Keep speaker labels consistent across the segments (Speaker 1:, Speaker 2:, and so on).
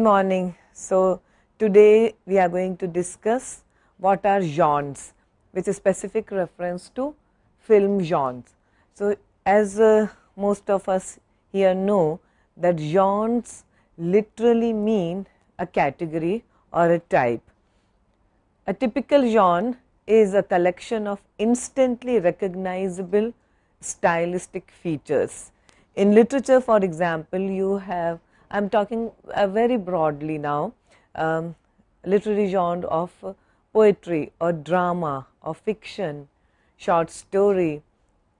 Speaker 1: morning. So, today we are going to discuss what are genres, which is specific reference to film genres. So, as most of us here know that genres literally mean a category or a type. A typical genre is a collection of instantly recognizable stylistic features. In literature, for example, you have, I am talking very broadly now, literary genre of poetry or drama or fiction, short story,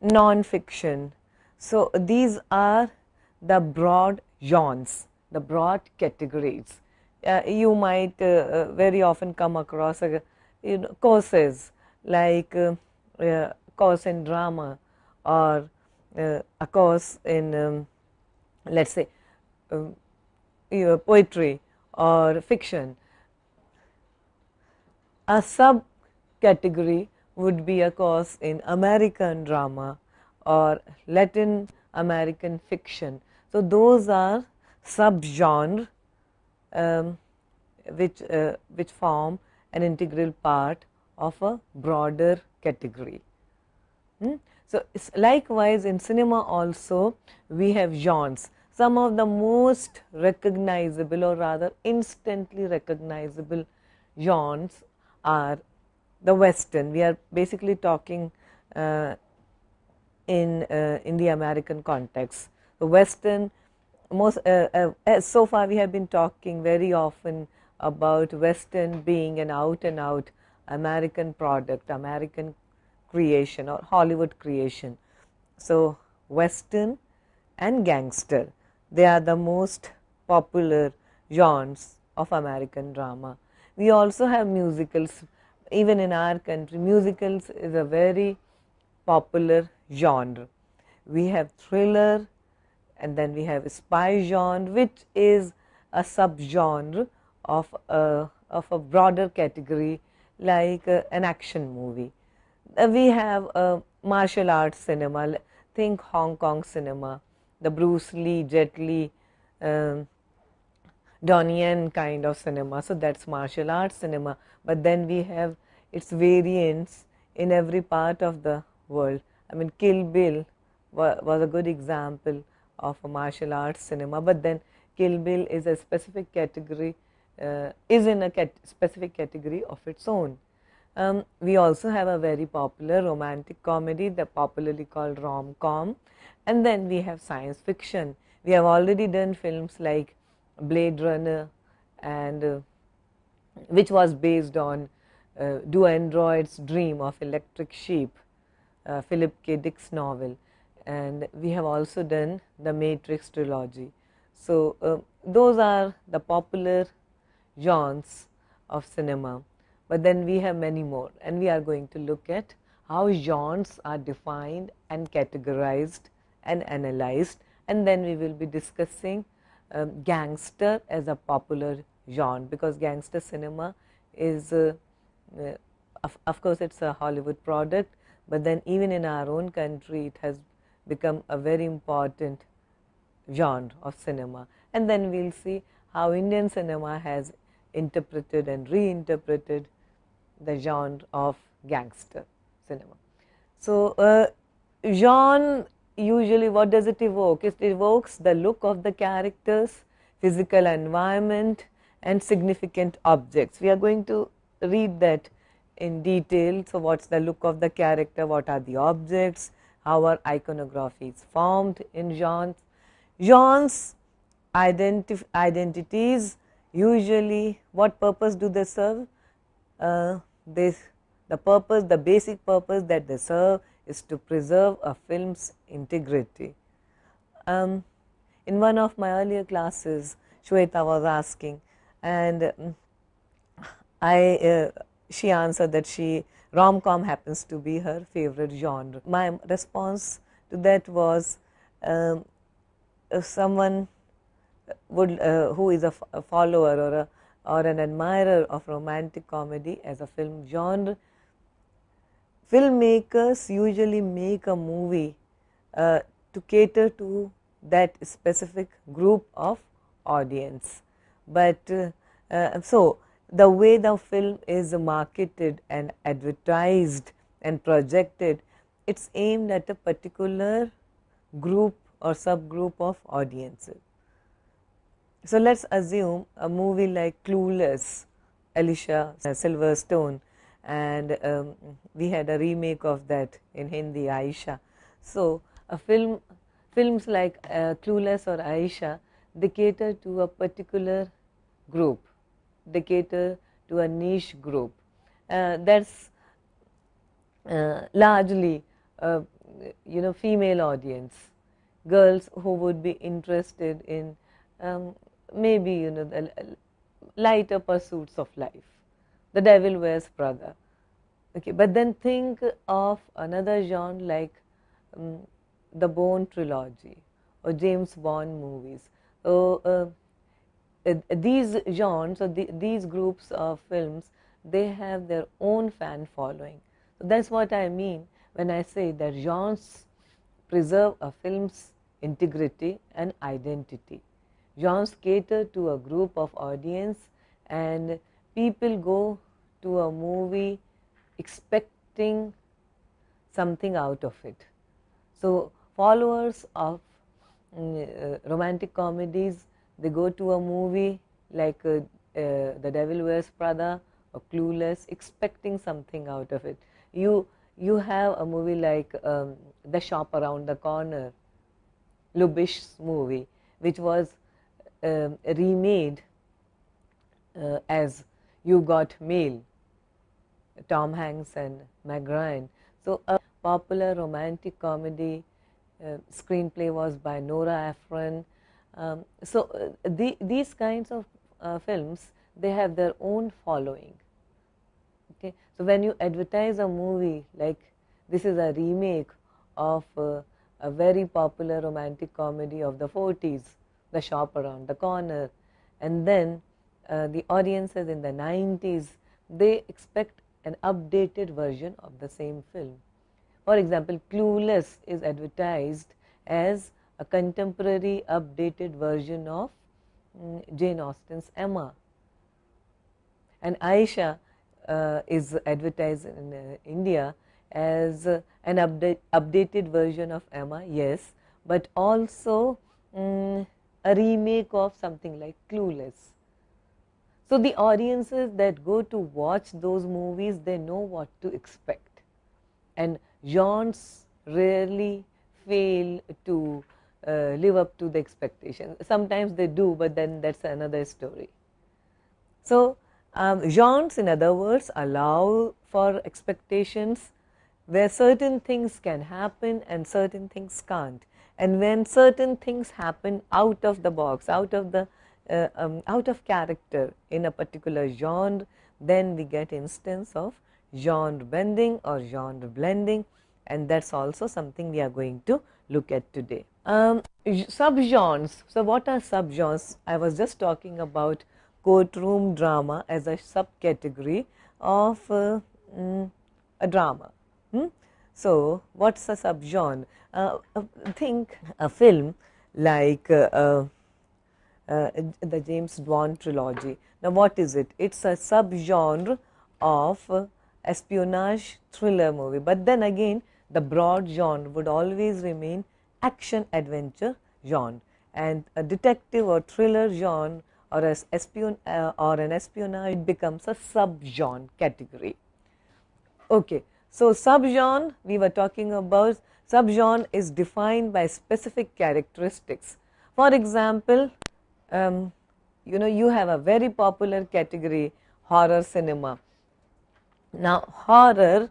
Speaker 1: non-fiction. So, these are the broad genres, the broad categories. You might very often come across courses like course in drama or a course in let us say poetry or fiction. A subcategory would be a course in American drama or Latin American fiction. So, those are subgenre which form an integral part of a broader category. So, likewise in cinema also we have genres. Some of the most recognizable or rather instantly recognizable genres are the Western. We are basically talking in the American context. The Western, so far we have been talking very often about Western being an out and out American product, American creation or Hollywood creation. So, Western and gangster, they are the most popular genres of American drama. We also have musicals. Even in our country, musicals is a very popular genre. We have thriller, and then we have spy genre, which is a subgenre of a broader category like an action movie. We have martial arts cinema, think Hong Kong cinema, the Bruce Lee, Jet Li, Donnie Yen kind of cinema. So, that is martial arts cinema, but then we have its variants in every part of the world. I mean, Kill Bill was a good example of a martial arts cinema, but then Kill Bill is a specific category, is in a specific category of its own. We also have a very popular romantic comedy, the popularly called rom-com, and then we have science fiction. We have already done films like Blade Runner, and which was based on Do Androids Dream of Electric Sheep, Philip K. Dick's novel, and we have also done the Matrix trilogy. So, those are the popular genres of cinema, but then we have many more, and we are going to look at how genres are defined and categorized and analyzed, and then we will be discussing gangster as a popular genre, because gangster cinema is of course it is a Hollywood product, but then even in our own country it has become a very important genre of cinema, and then we will see how Indian cinema has interpreted and reinterpreted the genre of gangster cinema. So, genre usually what does it evoke? It evokes the look of the characters, physical environment and significant objects. We are going to read that in detail. So, what is the look of the character, what are the objects, how are iconographies formed in genres. Genres identities usually what purpose do they serve? The basic purpose that they serve is to preserve a film's integrity. In one of my earlier classes, Shweta was asking, and she answered that rom-com happens to be her favorite genre. My response to that was, someone would who is a follower or an admirer of romantic comedy as a film genre, filmmakers usually make a movie to cater to that specific group of audience. but so the way the film is marketed and advertised and projected, it's aimed at a particular group or subgroup of audiences. So let's assume a movie like Clueless, Alicia Silverstone, and we had a remake of that in Hindi, Aisha. So films like Clueless or Aisha, they cater to a particular group, they cater to a niche group. That's largely female audience, girls who would be interested in maybe the lighter pursuits of life, The Devil Wears Prada. Okay, but then think of another genre like the Bourne trilogy or James Bond movies. So these genres or these groups of films, they have their own fan following. So that's what I mean when I say that genres preserve a film's integrity and identity. Genres cater to a group of audience, and people go to a movie expecting something out of it. So followers of romantic comedies, they go to a movie like The Devil Wears Prada or Clueless, expecting something out of it. You have a movie like The Shop Around the Corner, Lubish's movie, which was remade as You Got Mail, Tom Hanks and Meg Ryan. So a popular romantic comedy screenplay was by Nora Ephron. These kinds of films, they have their own following. Okay, so when you advertise a movie like this is a remake of a very popular romantic comedy of the 40s, The Shop Around the Corner, and then the audiences in the 90s, they expect an updated version of the same film. For example, Clueless is advertised as a contemporary updated version of Jane Austen's Emma, and Aisha is advertised in India as an updated version of Emma, yes, but also a remake of something like Clueless. So the audiences that go to watch those movies, they know what to expect, and genres rarely fail to live up to the expectation. Sometimes they do, but then that's another story. So genres, in other words, allow for expectations where certain things can happen and certain things can't. And when certain things happen out of the box, out of character in a particular genre, then we get instance of genre bending or genre blending, and that's also something we are going to look at today. Subgenres. So what are subgenres? I was just talking about courtroom drama as a subcategory of a drama. So what's a subgenre? Think a film like the James Bond trilogy. Now what is it? It's a subgenre of espionage thriller movie, but then again the broad genre would always remain action adventure genre, and a detective or thriller genre or an espionage, it becomes a subgenre category. Okay, so subgenre, we were talking about subgenre is defined by specific characteristics. For example, you have a very popular category, horror cinema. Now horror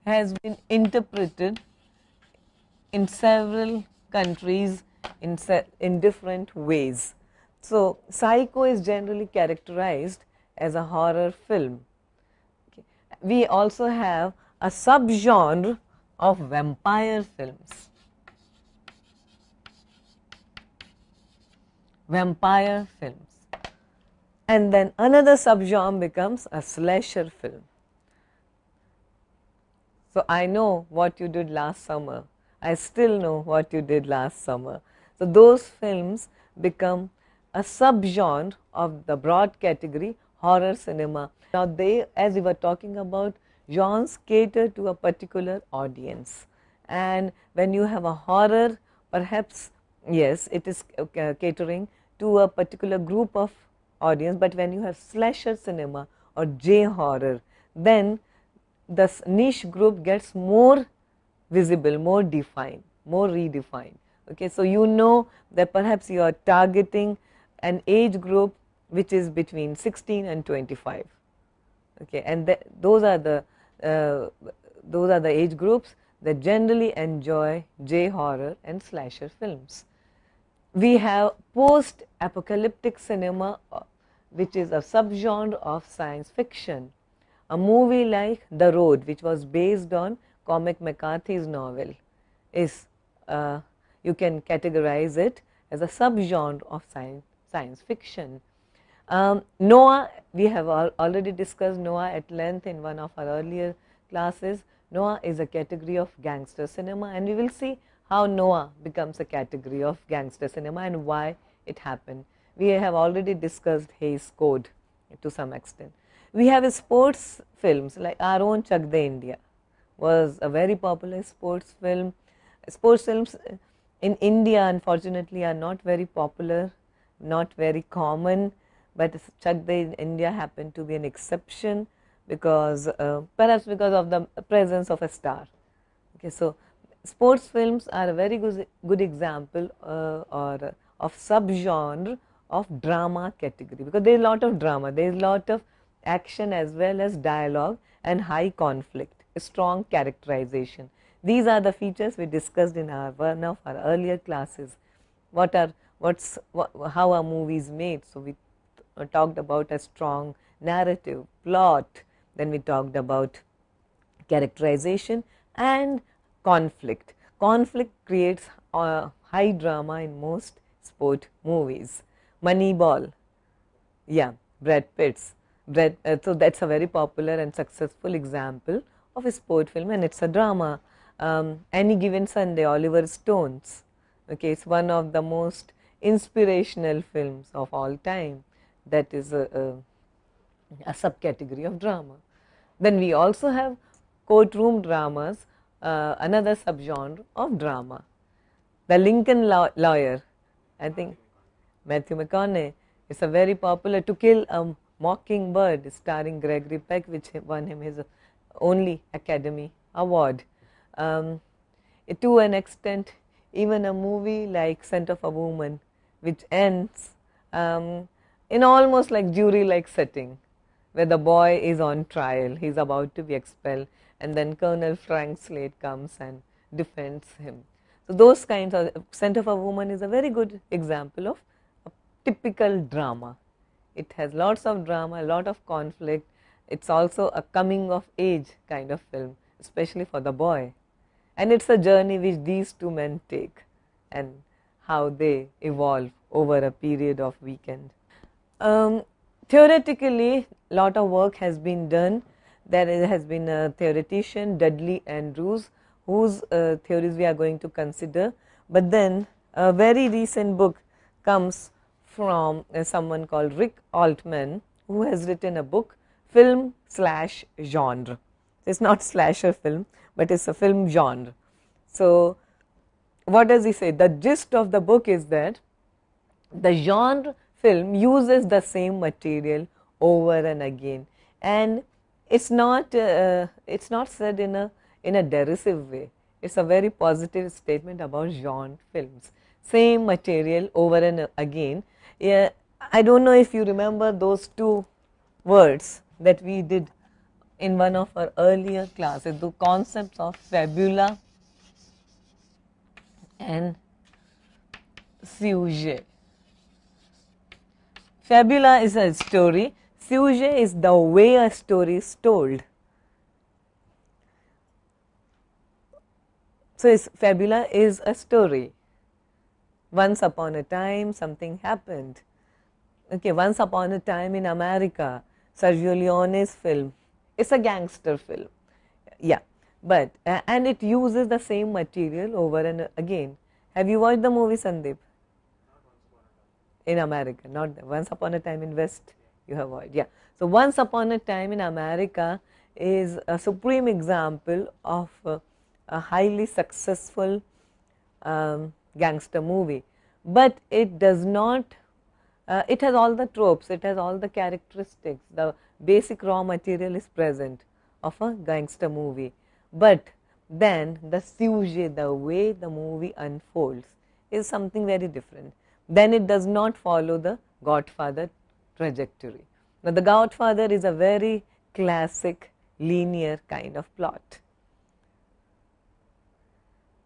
Speaker 1: has been interpreted in several countries in different ways. So Psycho is generally characterized as a horror film. Okay. We also have a subgenre of vampire films. Vampire films. And then another subgenre becomes a slasher film. So I know what you did last summer. I still know what you did last summer. So those films become a subgenre of the broad category horror cinema. Now they, as we were talking about, genres cater to a particular audience, and when you have a horror, perhaps yes, it is catering to a particular group of audience, but when you have slasher cinema or J horror, then the niche group gets more visible, more defined, more redefined. Okay, so you know that perhaps you are targeting an age group which is between 16 and 25. Okay, and those are the age groups that generally enjoy J horror and slasher films. We have post-apocalyptic cinema, which is a subgenre of science fiction. A movie like The Road, which was based on Cormac McCarthy's novel, is you can categorize it as a subgenre of science fiction. Noah, we have already discussed Noah at length in one of our earlier classes. Noah is a category of gangster cinema, and we will see how Noah becomes a category of gangster cinema and why it happened. We have already discussed Hays Code to some extent. We have sports films like our own Chak De India was a very popular sports film. Sports films in India unfortunately are not very popular, not very common, but Chak De India happened to be an exception because perhaps because of the presence of a star. Okay, so sports films are a very good example or of subgenre of drama category, because there is a lot of drama, there is a lot of action as well as dialogue and high conflict, strong characterization. These are the features we discussed in one of our earlier classes. How are movies made? So we talked about a strong narrative, plot, then we talked about characterization and conflict. Conflict creates high drama in most sport movies. Moneyball, yeah, Brad Pitt's. So that's a very popular and successful example of a sport film, and it's a drama. Any Given Sunday, Oliver Stone's. Okay, it's one of the most inspirational films of all time. That is a subcategory of drama. Then we also have courtroom dramas, another subgenre of drama. The Lincoln Lawyer, I think Matthew McConaughey, is a very popular. To Kill a Mockingbird, starring Gregory Peck, which won him his only Academy Award. To an extent, even a movie like Scent of a Woman, which ends in almost like jury-like setting, where the boy is on trial, he is about to be expelled, and then Colonel Frank Slade comes and defends him. So those kinds of, Scent of a Woman is a very good example of a typical drama. It has lots of drama, a lot of conflict. It's also a coming of age kind of film, especially for the boy. And it's a journey which these two men take and how they evolve over a period of weekend. Theoretically, a lot of work has been done. There has been a theoretician, Dudley Andrews, whose theories we are going to consider. But then a very recent book comes from someone called Rick Altman, who has written a book, Film/Genre. It's not slasher film, but it's a film genre. So what does he say? The gist of the book is that the genre film uses the same material over and again, and it's not said in a derisive way. It's a very positive statement about genre films. Same material over and again. Yeah, I don't know if you remember those two words that we did in one of our earlier classes, the concepts of fabula and sujet. Fabula is a story, sujet is the way a story is told. So fabula is a story. Once upon a time something happened. Okay, Once Upon a Time in America, Sergio Leone's film. It's a gangster film. Yeah, but and it uses the same material over and again. Have you watched the movie, Sandeep? in America, not Once Upon a Time in West. You have heard, yeah. So Once Upon a Time in America is a supreme example of a highly successful gangster movie, but it does not. It has all the tropes. It has all the characteristics. The basic raw material is present of a gangster movie, but then the sujet, the way the movie unfolds, is something very different. Then it does not follow the Godfather trajectory. Now, the Godfather is a very classic linear kind of plot.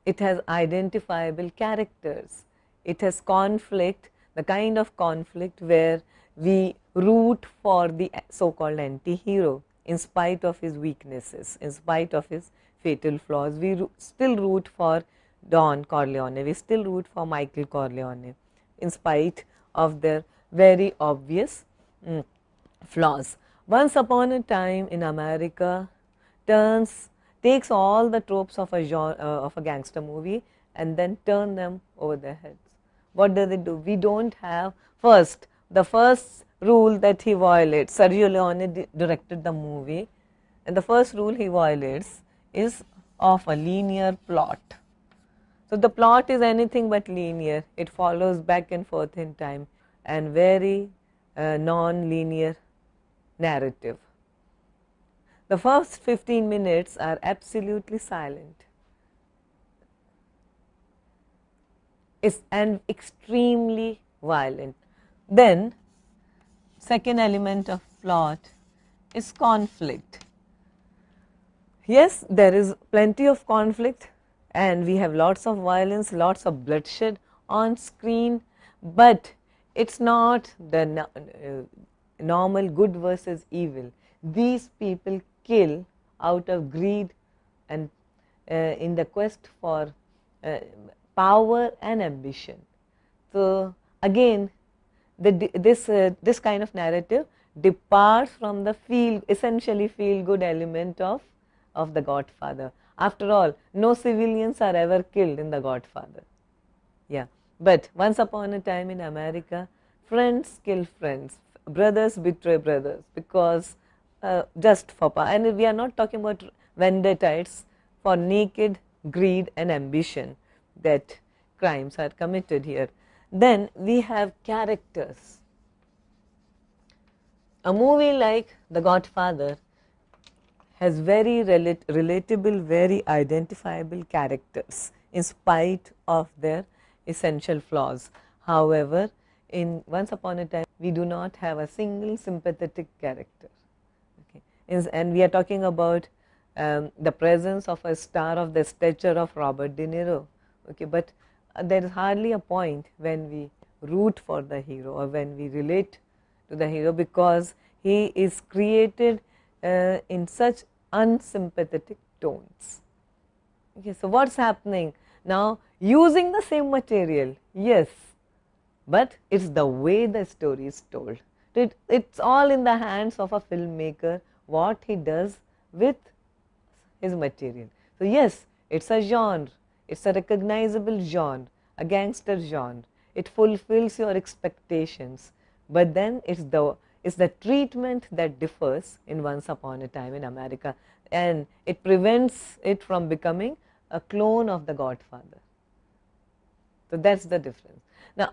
Speaker 1: It has identifiable characters. It has conflict, the kind of conflict where we root for the so-called anti-hero in spite of his weaknesses, in spite of his fatal flaws. We still root for Don Corleone, we still root for Michael Corleone in spite of their very obvious flaws. Once Upon a Time in America takes all the tropes of a gangster movie and then turn them over their heads. What does it do? We don't have the first rule that he violates. Sergio Leone directed the movie, and the first rule he violates is of a linear plot. So the plot is anything but linear. It follows back and forth in time and very non-linear narrative. The first 15 minutes are absolutely silent. And extremely violent. Then, second element of plot is conflict. Yes, there is plenty of conflict and we have lots of violence, lots of bloodshed on screen, but it's not the normal good versus evil. These people kill out of greed and in the quest for power and ambition. So again, this kind of narrative departs from the essentially feel good element of the Godfather. After all, no civilians are ever killed in the Godfather. Yeah, but Once Upon a Time in America, friends kill friends, brothers betray brothers because just for power. And we are not talking about vendetta, it's for naked greed and ambition that crimes are committed here. Then we have characters. A movie like The Godfather has very relatable, very identifiable characters in spite of their essential flaws. However, in Once Upon a Time, we do not have a single sympathetic character. Okay. And we are talking about the presence of a star of the stature of Robert De Niro. Okay, but there is hardly a point when we root for the hero or when we relate to the hero because he is created in such unsympathetic tones. Okay, so what's happening now? Using the same material, yes, but it's the way the story is told. It's all in the hands of a filmmaker, what he does with his material. So yes, it's a genre, it's a recognizable genre, a gangster genre. It fulfills your expectations, but then it's the treatment that differs in Once Upon a Time in America, and it prevents it from becoming a clone of The Godfather. So that's the difference. Now,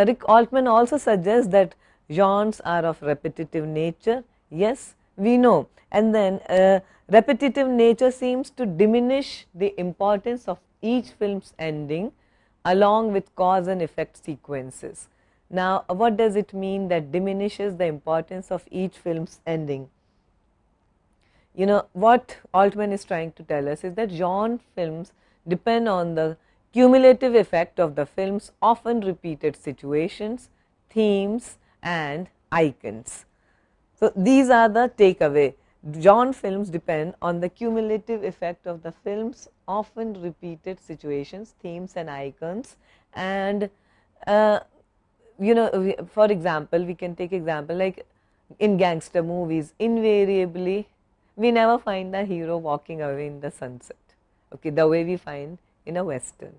Speaker 1: Rick Altman also suggests that genres are of repetitive nature. Yes, we know. And then repetitive nature seems to diminish the importance of each film's ending along with cause and effect sequences. Now, what does it mean that diminishes the importance of each film's ending? You know, what Altman is trying to tell us is that genre films depend on the cumulative effect of the film's often repeated situations, themes and icons. So, these are the takeaway. Genre films depend on the cumulative effect of the film's often repeated situations, themes and icons, and you know, for example, we can take example like in gangster movies, invariably we never find the hero walking away in the sunset, okay, the way we find in a western.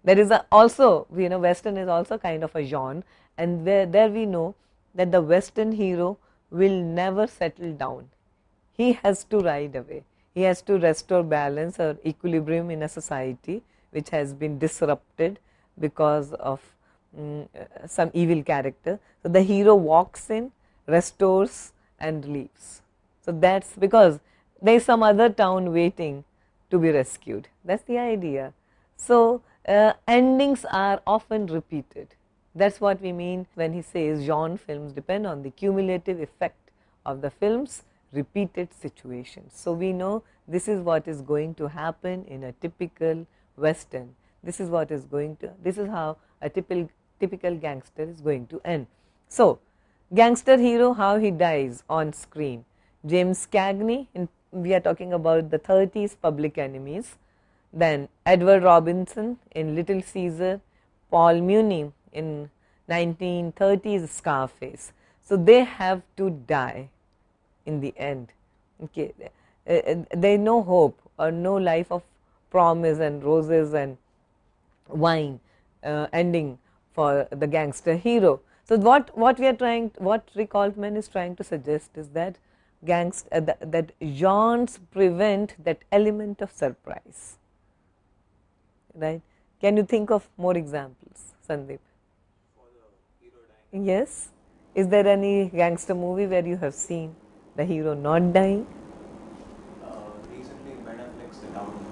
Speaker 1: There is also, Western is also kind of a genre, and there we know that the Western hero will never settle down. He has to ride away. He has to restore balance or equilibrium in a society which has been disrupted because of some evil character. So the hero walks in, restores and leaves. So that's because there is some other town waiting to be rescued. That's the idea. So endings are often repeated. That's what we mean when he says genre films depend on the cumulative effect of the film's repeated situations. So we know this is what is going to happen in a typical Western. This is how a typical gangster is going to end. So gangster hero, how he dies on screen. James Cagney, we are talking about the 30s Public Enemies. Then Edward Robinson in Little Caesar, Paul Muni in 1930s Scarface. So they have to die in the end. Okay, there is no hope or no life of promise and roses and wine ending for the gangster hero. So what Rick Altman is trying to suggest is that that genres prevent that element of surprise. Right? Can you think of more examples, Sandeep?
Speaker 2: For the hero dying.
Speaker 1: Yes. Is there any gangster movie where you have seen the hero not dying?
Speaker 2: Recently, Ben Affleck's The Town.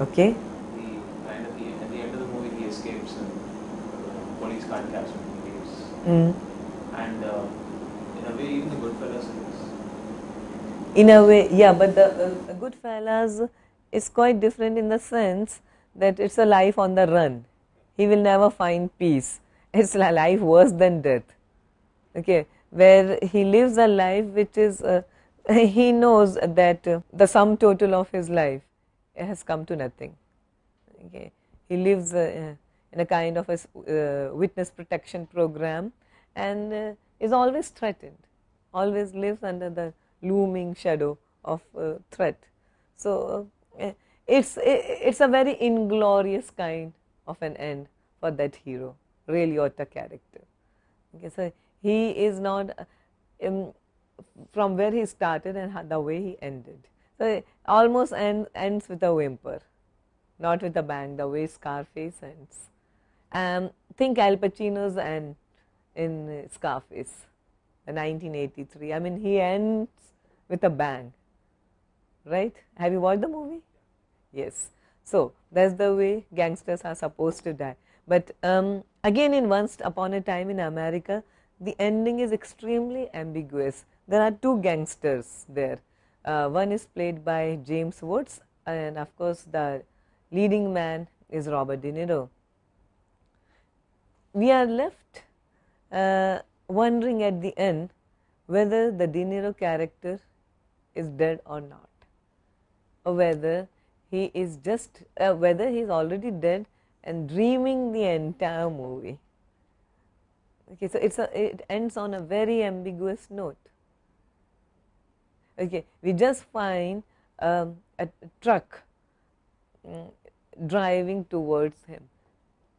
Speaker 1: Okay.
Speaker 2: At the end of the movie, he escapes and police can't catch him. He leaves.
Speaker 1: Mm.
Speaker 2: And in a way, even the Goodfellas is.
Speaker 1: In a way, yeah, but the Goodfellas is quite different in the sense that it's a life on the run. He will never find peace. It's a life worse than death. Okay, where he lives a life which is, he knows that the sum total of his life has come to nothing. Okay, he lives in a kind of a witness protection program and is always threatened, always lives under the looming shadow of threat. So it's a very inglorious kind of an end for that hero, Ray Liotta character. Okay, so he is not from where he started and the way he ended. So it almost ends with a whimper, not with a bang, the way Scarface ends. Think Al Pacino's end in Scarface, the 1983. I mean, he ends with a bang, right? Have you watched the movie? Yes. So that's the way gangsters are supposed to die. But again, in Once Upon a Time in America, the ending is extremely ambiguous. There are two gangsters there. One is played by James Woods, and of course, the leading man is Robert De Niro. We are left wondering at the end whether the De Niro character is dead or not, or whether he is just whether he is already dead and dreaming the entire movie. Okay, so it ends on a very ambiguous note. Okay, we just find a truck driving towards him,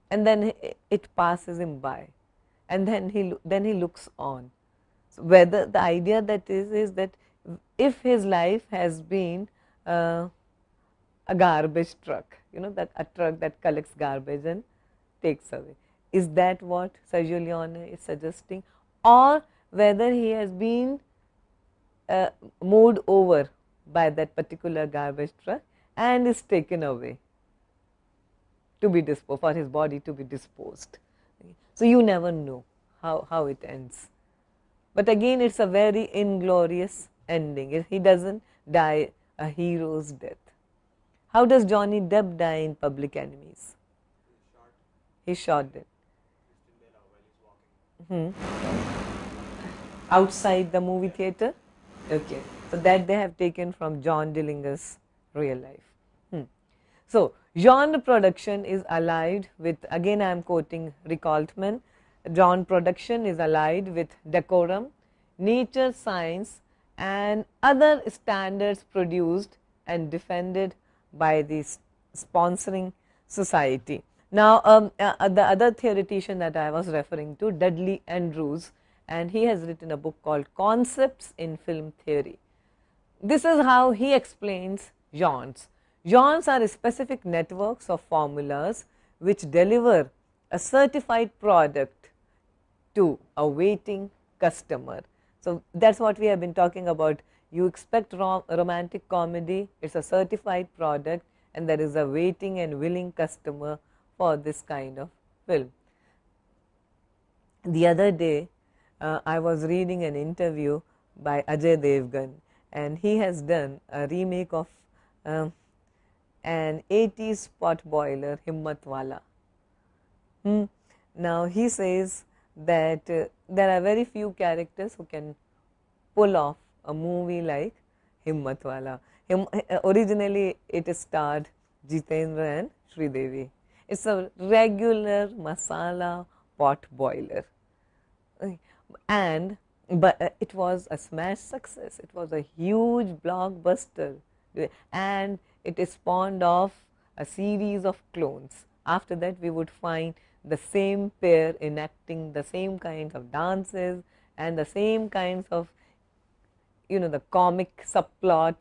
Speaker 1: and then it passes him by, and then he looks on. So whether the idea that is that if his life has been a garbage truck, that a truck that collects garbage and takes away. Is that what Sergio Leone is suggesting? Or whether he has been moved over by that particular garbage truck and is taken away to be disposed, for his body to be disposed. So you never know how it ends. But again, it's a very inglorious ending. He doesn't die a hero's death. How does Johnny Depp die in Public Enemies? He's shot dead. Outside the movie theater? Okay. So that they have taken from John Dillinger's real life. So genre production is allied with, again I am quoting Rick Altman, genre production is allied with decorum, nature science and other standards produced and defended by the sponsoring society. Now, the other theoretician that I was referring to, Dudley Andrews, and he has written a book called Concepts in Film Theory. This is how he explains genres. Genres are specific networks of formulas which deliver a certified product to a waiting customer. So, that is what we have been talking about. You expect romantic comedy, it is a certified product, and there is a waiting and willing customer for this kind of film. The other day, I was reading an interview by Ajay Devgan, and he has done a remake of an 80s pot boiler, Himmatwala. Now, he says that there are very few characters who can pull off a movie like Himmatwala. Originally, it starred Jitendra and Sridevi. It's a regular masala pot boiler, and but it was a smash success. It was a huge blockbuster, and it spawned off a series of clones. After that, we would find the same pair enacting the same kinds of dances and the same kinds of, the comic subplot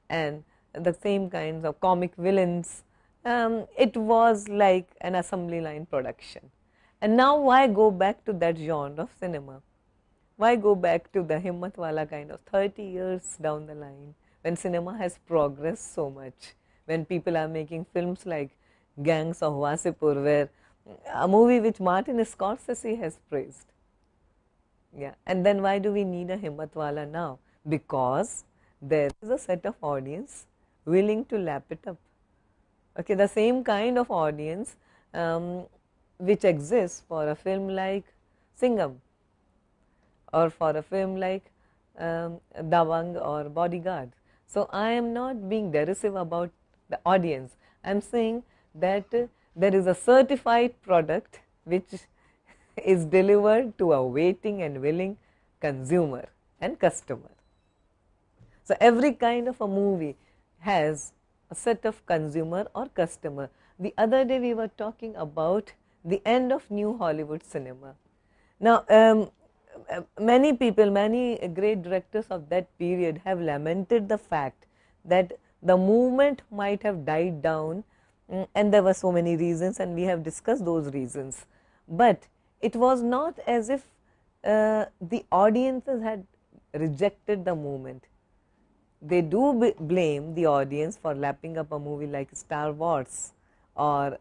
Speaker 1: and the same kinds of comic villains. It was like an assembly line production. And now, why go back to that genre of cinema? Why go back to the Himmatwala kind of 30 years down the line, when cinema has progressed so much, when people are making films like Gangs of Wasipur, where a movie which Martin Scorsese has praised. Yeah, and then why do we need a Himmatwala now? Because there is a set of audience willing to lap it up. Okay, the same kind of audience which exists for a film like Singham, or for a film like Dabangg or Bodyguard. So, I am not being derisive about the audience. I am saying that there is a certified product which is delivered to a waiting and willing consumer and customer. So, every kind of a movie has a set of consumer or customer. The other day we were talking about the end of new Hollywood cinema. Now, many people, many great directors of that period have lamented the fact that the movement might have died down, and there were so many reasons, and we have discussed those reasons. But it was not as if the audiences had rejected the movement. They do blame the audience for lapping up a movie like Star Wars or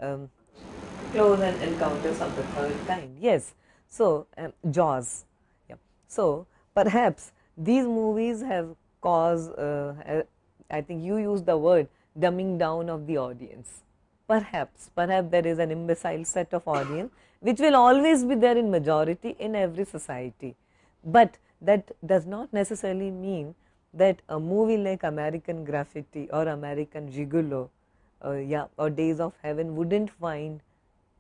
Speaker 1: Close Encounters of the Third Kind. Yes, so Jaws. Yeah. So perhaps these movies have caused, I think you used the word, dumbing down of the audience. Perhaps there is an imbecile set of audience which will always be there in majority in every society. But that does not necessarily mean that a movie like American Graffiti or American Gigolo, or Days of Heaven wouldn't find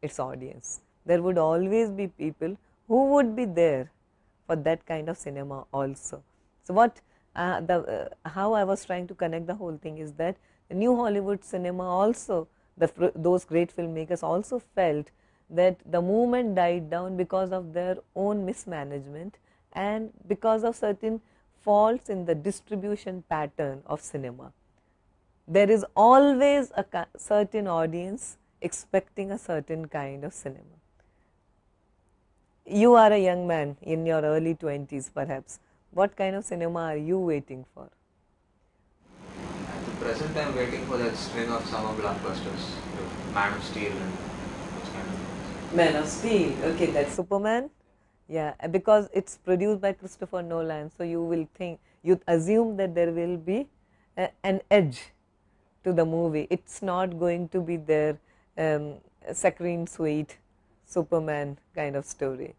Speaker 1: its audience. There would always be people who would be there for that kind of cinema also. So, how I was trying to connect the whole thing is that the new Hollywood cinema also, those great filmmakers also felt that the movement died down because of their own mismanagement and because of certain faults in the distribution pattern of cinema. There is always a certain audience expecting a certain kind of cinema. You are a young man in your early 20s perhaps. What kind of cinema are you waiting for?
Speaker 2: At the present, I'm waiting for that string of summer blockbusters, Man of Steel and those kind of things.
Speaker 1: Man of Steel, okay, that's Superman. Yeah, because it's produced by Christopher Nolan, so you assume that there will be an edge to the movie. It's not going to be their saccharine sweet Superman kind of story.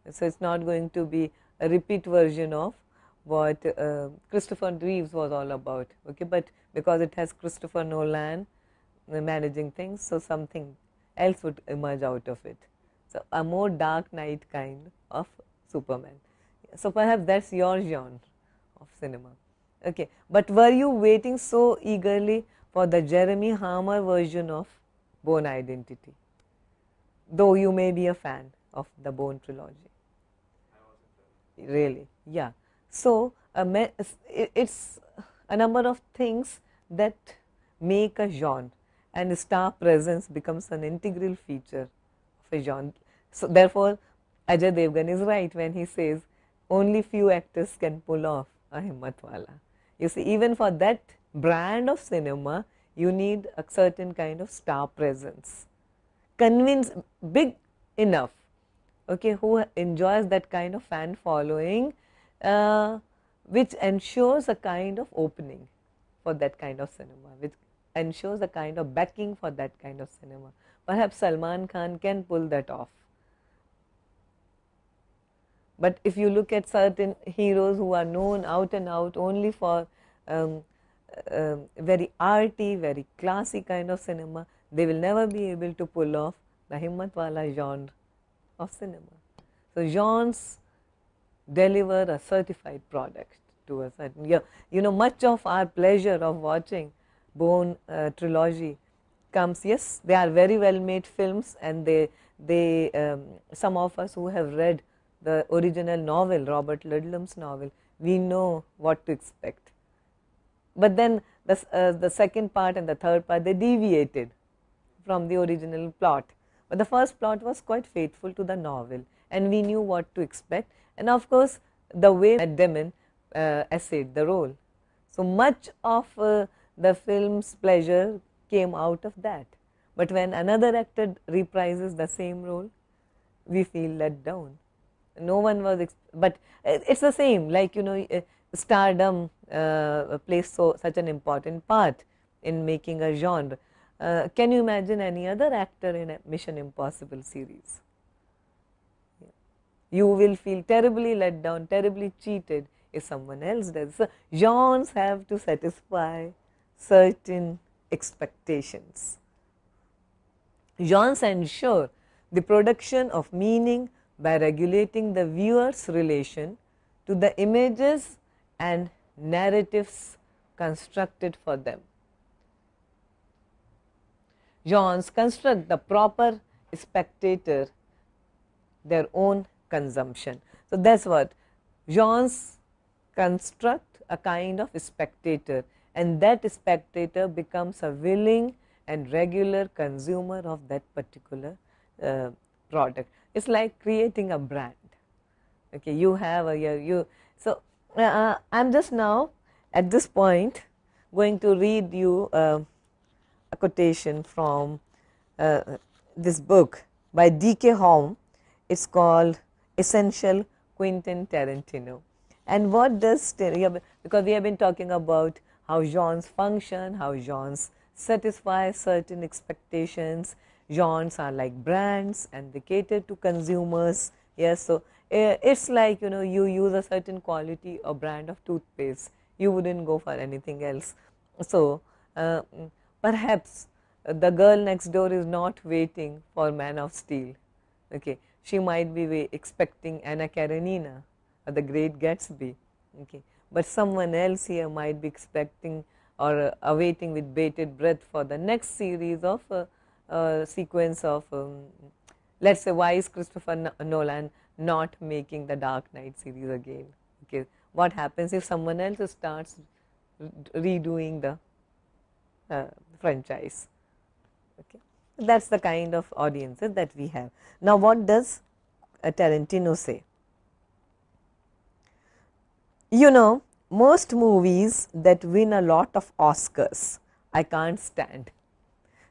Speaker 1: So, it's not going to be a repeat version of what Christopher Reeves was all about, okay, but because it has Christopher Nolan managing things, so something else would emerge out of it. So, a more Dark Knight kind of Superman. So, perhaps that's your genre of cinema. Okay. But were you waiting so eagerly for the Jeremy Harmer version of Bourne Identity? though you may be a fan of the Bourne trilogy. Really, yeah. So it's a number of things that make a genre, and star presence becomes an integral feature of a genre. So therefore, Ajay Devgan is right when he says only few actors can pull off a Himmatwala. You see, even for that brand of cinema, you need a certain kind of star presence. Convince big enough, okay, who enjoys that kind of fan following, which ensures a kind of opening for that kind of cinema, which ensures a kind of backing for that kind of cinema. Perhaps Salman Khan can pull that off. But if you look at certain heroes who are known out and out only for very arty, very classy kind of cinema, they will never be able to pull off the Himmatwala genre of cinema. So genres deliver a certified product to a certain, you know, much of our pleasure of watching Bourne trilogy comes, yes, they are very well made films, and some of us who have read the original novel, Robert Ludlum's novel, we know what to expect. But then the second part and the third part, they deviated from the original plot. But the first plot was quite faithful to the novel, and we knew what to expect. And of course, the way Matt Damon essayed the role. So much of the film's pleasure came out of that. But when another actor reprises the same role, we feel let down. No one was, but it's the same, like, you know, stardom plays such an important part in making a genre. Can you imagine any other actor in a Mission Impossible series? You will feel terribly let down, terribly cheated if someone else does. So genres have to satisfy certain expectations. Genres ensure the production of meaning by regulating the viewer's relation to the images and narratives constructed for them. Genres construct the proper spectator their own consumption. So that's what genres construct, a kind of spectator, and that spectator becomes a willing and regular consumer of that particular product. It's like creating a brand. Okay, you have a so I'm just now at this point going to read you a quotation from this book by D.K. Holm. It's called Essential Quentin Tarantino. And what does, because we have been talking about how genres function, how genres satisfy certain expectations. Genres are like brands and they cater to consumers. Yes, so it's like, you know, you use a certain quality or brand of toothpaste, you wouldn't go for anything else. So perhaps the girl next door is not waiting for Man of Steel. Okay, she might be expecting Anna Karenina or The Great Gatsby. Okay, but someone else here might be expecting or awaiting with bated breath for the next series of sequence of, let's say, why is Christopher Nolan not making the Dark Knight series again? Okay, what happens if someone else starts redoing the franchise? Okay, that's the kind of audiences that we have. Now, what does Tarantino say? You know, most movies that win a lot of Oscars, I can't stand.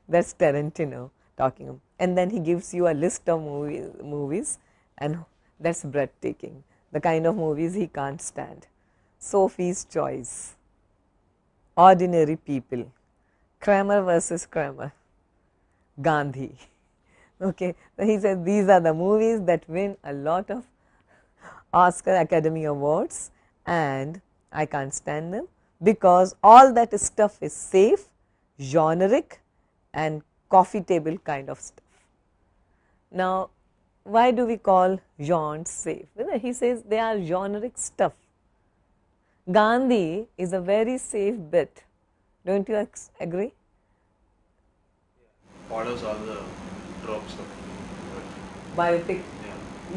Speaker 1: That's Tarantino talking. And then he gives you a list of movies, and that's breathtaking. The kind of movies he can't stand. Sophie's Choice, Ordinary People, Kramer versus Kramer, Gandhi. Okay, so he said these are the movies that win a lot of Oscar Academy Awards, and I can't stand them because all that stuff is safe, generic, and coffee table kind of stuff. Now, why do we call genres safe? He says they are generic stuff. Gandhi is a very safe bet. Don't you agree?
Speaker 2: Follows all the tropes of
Speaker 1: biopic.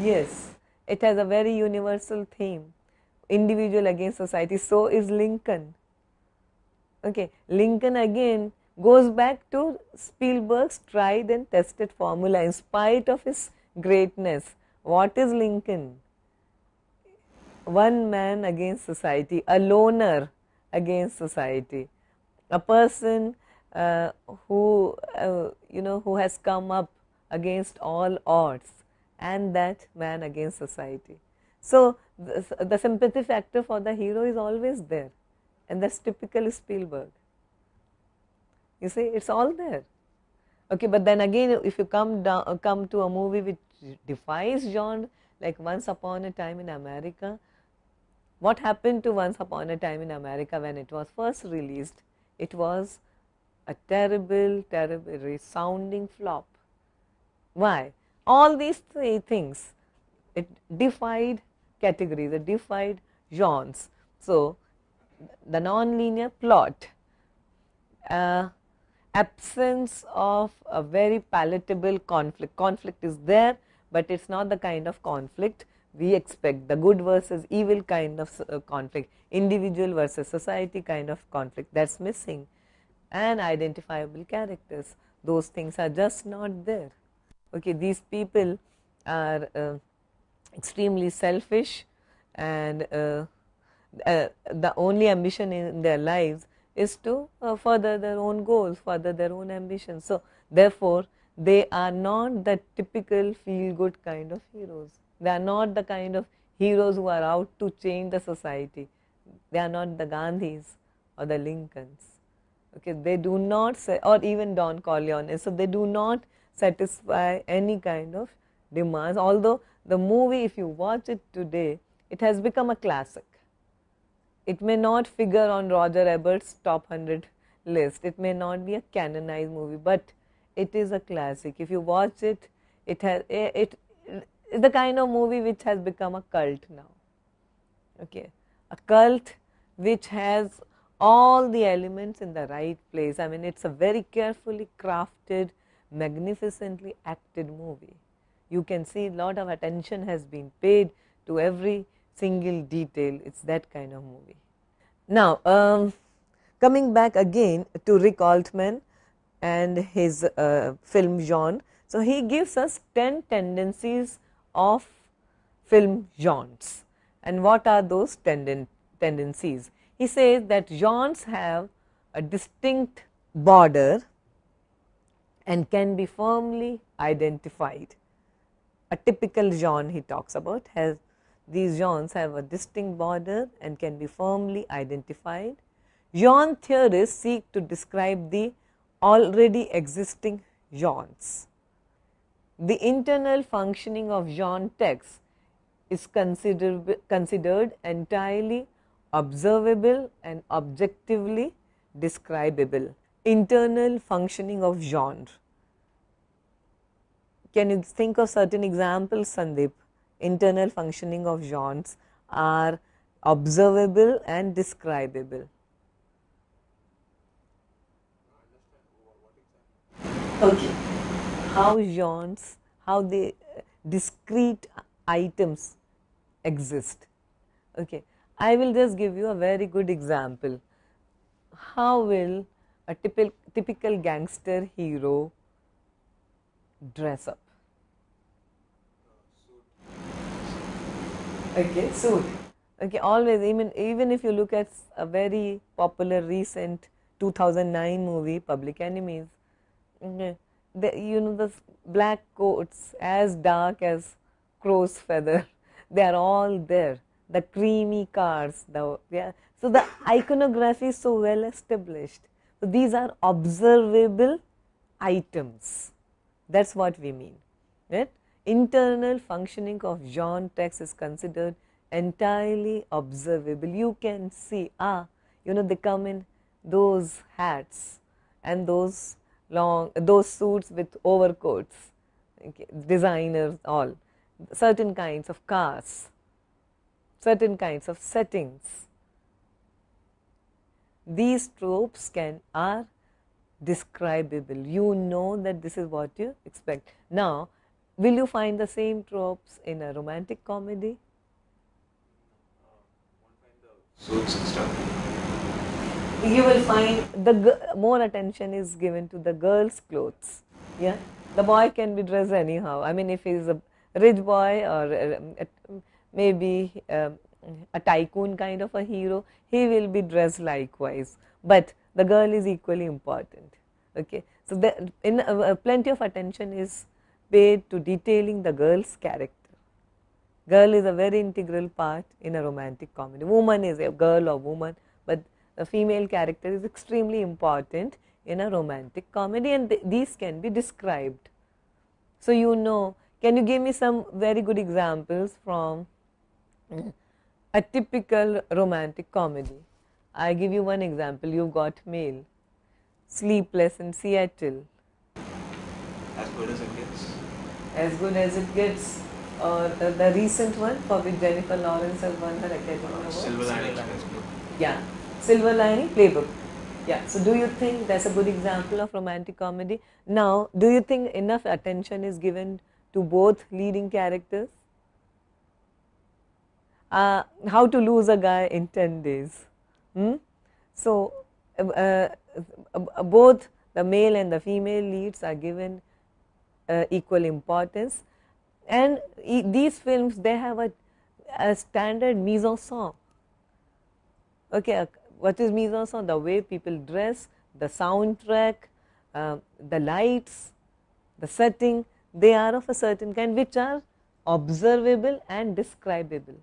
Speaker 1: Yes, it has a very universal theme, individual against society. So is Lincoln. Okay, Lincoln again goes back to Spielberg's tried and tested formula in spite of his greatness. What is Lincoln? One man against society, a loner against society, a person who who has come up against all odds, and that man against society. So the sympathy factor for the hero is always there, and that's typically Spielberg. You see, it's all there. Okay, but then again, if you come to a movie which defies genre, like Once Upon a Time in America. What happened to Once Upon a Time in America when it was first released? It was a terrible, terrible, resounding flop. Why? All these three things, it defied categories, it defied genres. So, the non-linear plot, absence of a very palatable conflict. Conflict is there, but it's not the kind of conflict we expect, the good versus evil kind of conflict, individual versus society kind of conflict, that's missing. And identifiable characters, those things are just not there. Okay, these people are extremely selfish, and the only ambition in their lives is to further their own goals, further their own ambitions. So, therefore, they are not the typical feel-good kind of heroes. They are not the kind of heroes who are out to change the society. They are not the Gandhis or the Lincolns. Okay, they do not say, or even Don Corleone. So, they do not satisfy any kind of demands. Although the movie, if you watch it today, it has become a classic. It may not figure on Roger Ebert's top 100 list. It may not be a canonized movie, but it is a classic. If you watch it, it has it is the kind of movie which has become a cult now. Okay, a cult which has all the elements in the right place. I mean, it's a very carefully crafted, magnificently acted movie. You can see a lot of attention has been paid to every single detail. It's that kind of movie. Now, coming back again to Rick Altman and his film genre. So, he gives us 10 tendencies of film genres. And what are those tendencies? He says that genres have a distinct border and can be firmly identified. A typical genre he talks about has, these genres have a distinct border and can be firmly identified. Genre theorists seek to describe the already existing genres. The internal functioning of genre texts is considered entirely observable and objectively describable. Internal functioning of genre. Can you think of certain examples, Sandeep? Internal functioning of genres are observable and describable. Okay. How genres, how the discrete items exist. Okay. I will just give you a very good example. How will a typical gangster hero dress up? Okay, suit. Okay, always, even if you look at a very popular recent 2009 movie, Public Enemies, okay, the black coats as dark as crow's feather, they are all there. The creamy cars, so the iconography is so well established. So these are observable items. That's what we mean. Right? Internal functioning of genre text is considered entirely observable. You can see, they come in those hats and those suits with overcoats, okay, designers, all, certain kinds of cars, certain kinds of settings. These tropes are describable. You know that this is what you expect. Now, Will you find the same tropes in a romantic comedy?
Speaker 2: Suits and stuff.
Speaker 1: You will find more attention is given to the girl's clothes. Yeah, the boy can be dressed anyhow. I mean, if he is a rich boy or maybe a tycoon kind of a hero, he will be dressed likewise. But the girl is equally important. Okay, so plenty of attention is paid to detailing the girl's character. Girl is a very integral part in a romantic comedy. Woman is a girl or woman, but the female character is extremely important in a romantic comedy, and these can be described. So, you know, can you give me some very good examples from a typical romantic comedy? I give you one example. You've got Mail, Sleepless in Seattle.
Speaker 2: As good as it gets.
Speaker 1: As good as it gets. Or the recent one for which Jennifer Lawrence has won her Academy Award.
Speaker 2: Silver Lining Playbook.
Speaker 1: Yeah, Silver Lining Playbook. Yeah, so do you think that's a good example of romantic comedy? Now, do you think enough attention is given to both leading characters? How to Lose a Guy in 10 Days. So, both the male and the female leads are given equal importance, and these films, they have a standard mise en scène. Okay, what is mise en scène? The way people dress, the soundtrack, the lights, the setting, they are of a certain kind which are observable and describable.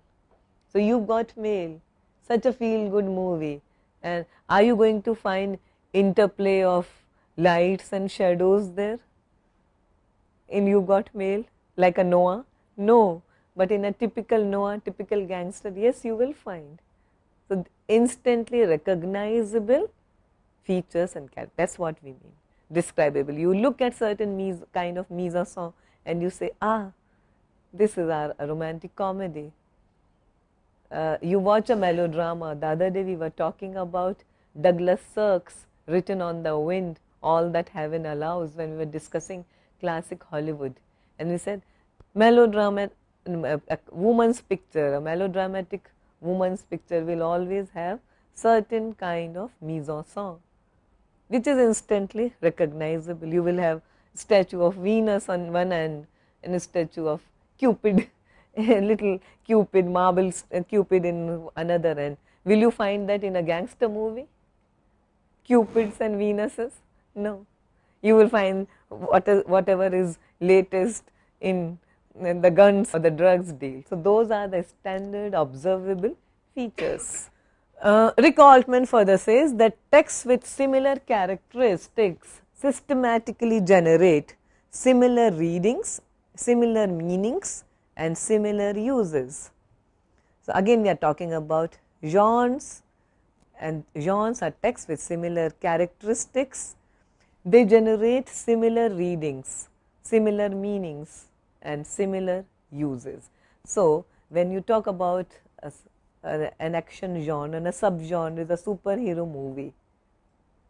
Speaker 1: So, you've got Mail, such a feel good movie, and are you going to find interplay of lights and shadows there in You've Got Mail, like a Noah? No, but in a typical Noah, typical gangster, yes, you will find. So, instantly recognizable features and characters, that is what we mean, describable. You look at certain kind of mise en scène and you say, this is a romantic comedy. You watch a melodrama. The other day we were talking about Douglas Sirk's Written on the Wind, All That Heaven Allows, when we were discussing classic Hollywood. And we said, a woman's picture, a melodramatic woman's picture will always have certain kind of mise en scène, which is instantly recognizable. You will have statue of Venus on one end and a statue of Cupid, a little Cupid, marble Cupid in another end. Will you find that in a gangster movie? Cupids and Venuses? No. You will find whatever is latest in the guns or the drugs deal. So, those are the standard observable features. Rick Altman further says that texts with similar characteristics systematically generate similar readings, similar meanings, and similar uses. So, again we are talking about genres, and genres are texts with similar characteristics. They generate similar readings, similar meanings, and similar uses. So, when you talk about an action genre, and a subgenre is a superhero movie,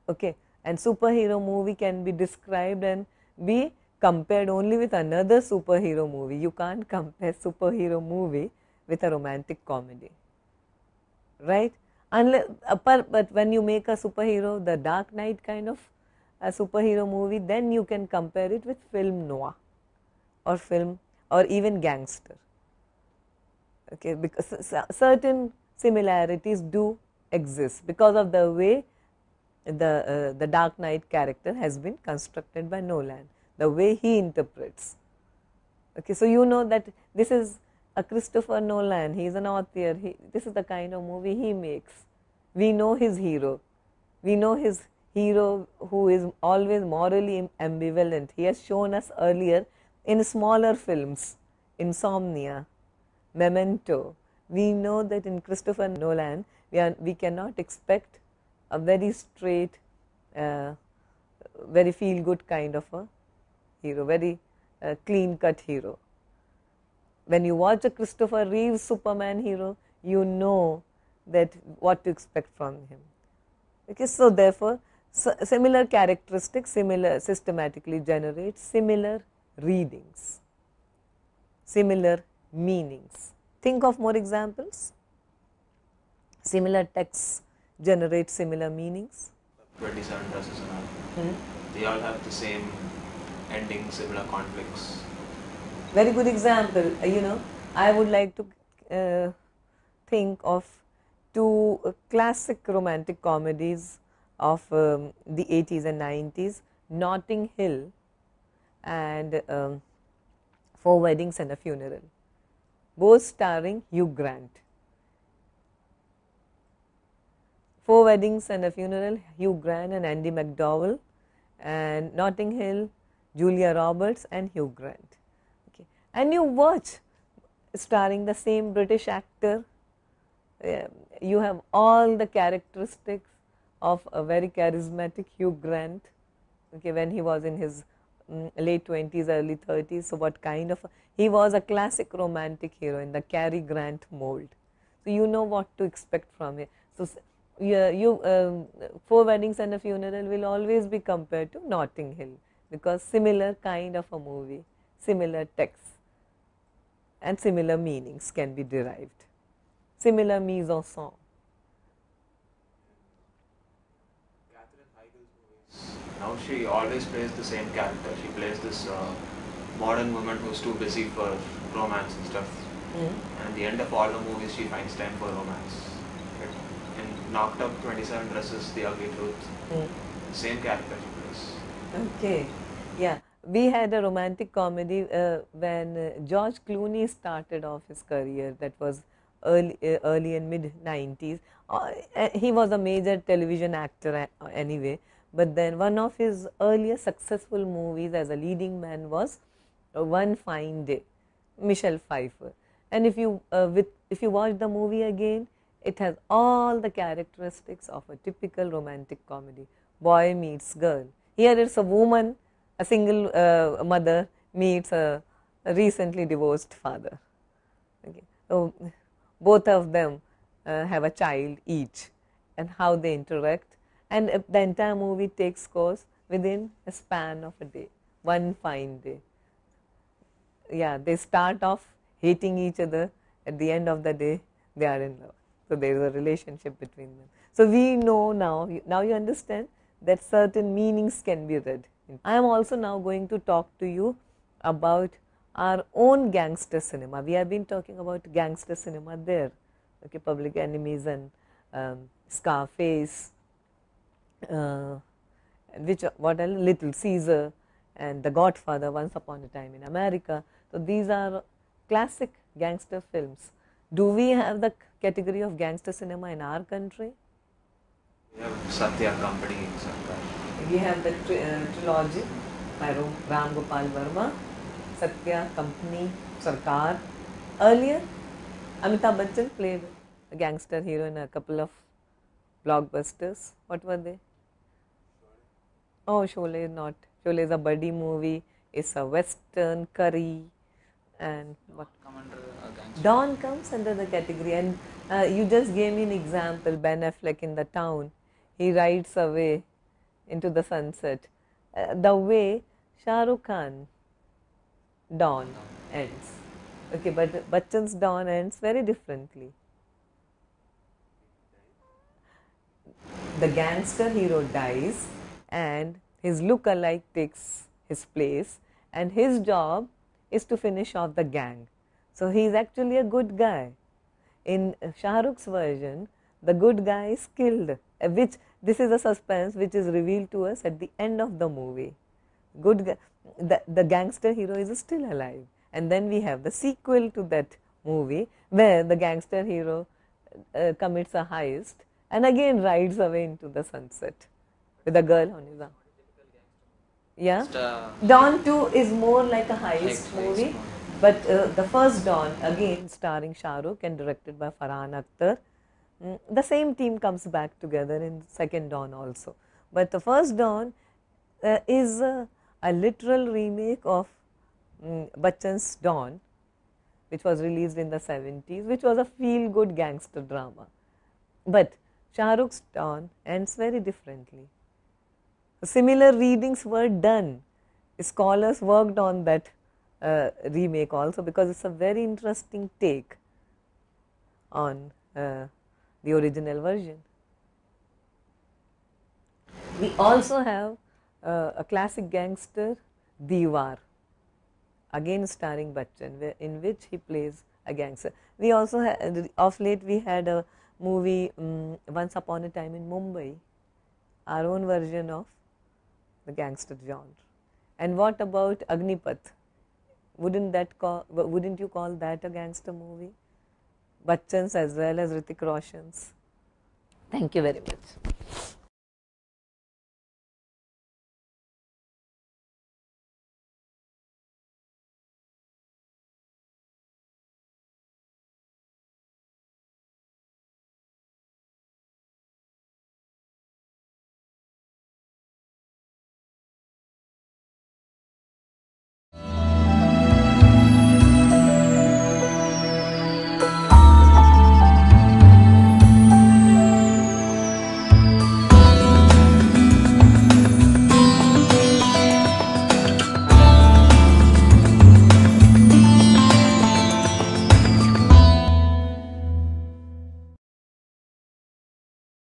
Speaker 1: okay, and superhero movie can be described and be compared only with another superhero movie. You can't compare superhero movie with a romantic comedy, right? Unless, but when you make a superhero, the Dark Knight kind of a superhero movie, then you can compare it with film noir or film or even gangster, okay, because certain similarities do exist because of the way the Dark Knight character has been constructed by Nolan, the way he interprets. Okay, so you know that this is a Christopher Nolan, he is an author, this is the kind of movie he makes. We know his hero, we know his hero who is always morally ambivalent. He has shown us earlier in smaller films, Insomnia, Memento. We know that in Christopher Nolan, we cannot expect a very straight, very feel good kind of a hero, very clean cut hero. When you watch a Christopher Reeve Superman hero, you know that what to expect from him. Okay, so therefore, similar characteristics, similar systematically generate similar readings. similar meanings. Think of more examples. Similar texts generate similar meanings.
Speaker 2: 27 dresses and all. They all have the same ending, similar conflicts.
Speaker 1: Very good example. I would like to think of two classic romantic comedies of the 80s and 90s, Notting Hill and Four Weddings and a Funeral, both starring Hugh Grant. Four Weddings and a Funeral, Hugh Grant and Andy McDowell, and Notting Hill, Julia Roberts and Hugh Grant. Okay. And you watch starring the same British actor, you have all the characteristics of a very charismatic Hugh Grant, okay, when he was in his late 20s, early 30s. So, what kind of he was a classic romantic hero in the Cary Grant mold. So, you know what to expect from him. So, Four Weddings and a Funeral will always be compared to Notting Hill, because similar kind of a movie, similar text and similar meanings can be derived, similar mise en scène.
Speaker 2: Katherine Heigl's movies, now she always plays the same character. She plays this modern woman who's too busy for romance and stuff. And at the end of all the movies, she finds time for romance. In Knocked Up 27 Dresses, The Ugly Truth, the same character she plays.
Speaker 1: Okay, yeah. We had a romantic comedy when George Clooney started off his career. That was early and mid 90s. He was a major television actor anyway. But then one of his earlier successful movies as a leading man was One Fine Day, Michelle Pfeiffer. And if you watch the movie again, it has all the characteristics of a typical romantic comedy. Boy meets girl. Here it's a woman, a single mother meets a recently divorced father. Okay. So, both of them have a child each, and how they interact, and the entire movie takes course within a span of a day, one fine day. Yeah, they start off hating each other, at the end of the day they are in love. So, there is a relationship between them. So, we know now you understand that certain meanings can be read. I am also now going to talk to you about our own gangster cinema. We have been talking about gangster cinema there, okay, Public Enemies and Scarface, what else? Little Caesar and The Godfather, Once Upon a Time in America. So, these are classic gangster films. Do we have the category of gangster cinema in our country?
Speaker 2: We have Satya Company in Sarkar.
Speaker 1: We have the trilogy by Ram Gopal Verma, Satya Company, Sarkar. Earlier, Amitabh Bachchan played a gangster hero in a couple of blockbusters. What were they? Oh, Sholay not. Sholay is a buddy movie. It's a western curry, and what? Dawn comes under the category. And you just gave me an example. Ben Affleck in The Town. He rides away into the sunset. The way Shah Rukh Khan Dawn ends. Okay, but Bachchan's Dawn ends very differently. The gangster hero dies and his look-alike takes his place, and his job is to finish off the gang. So, he is actually a good guy. In Shah Rukh's version, the good guy is killed, which this is a suspense which is revealed to us at the end of the movie. The gangster hero is still alive, and then we have the sequel to that movie where the gangster hero commits a heist and again rides away into the sunset with a girl on his arm. Yeah, Dawn 2 is more like a heist movie, but the first Dawn, again starring Shah Rukh and directed by Farhan Akhtar, the same team comes back together in second Dawn also. But the first Dawn is a literal remake of Bachchan's Dawn, which was released in the 70s, which was a feel-good gangster drama. But Shah Rukh's Dawn ends very differently. Similar readings were done. Scholars worked on that remake also, because it's a very interesting take on the original version. We also have a classic gangster, Diwar, again starring Bachchan, in which he plays a gangster. We also had, of late we had a movie, Once Upon a Time in Mumbai, our own version of the gangster genre. And what about Agnipath? Wouldn't you call that a gangster movie? Bachchan's as well as Hrithik Roshan's. Thank you very much.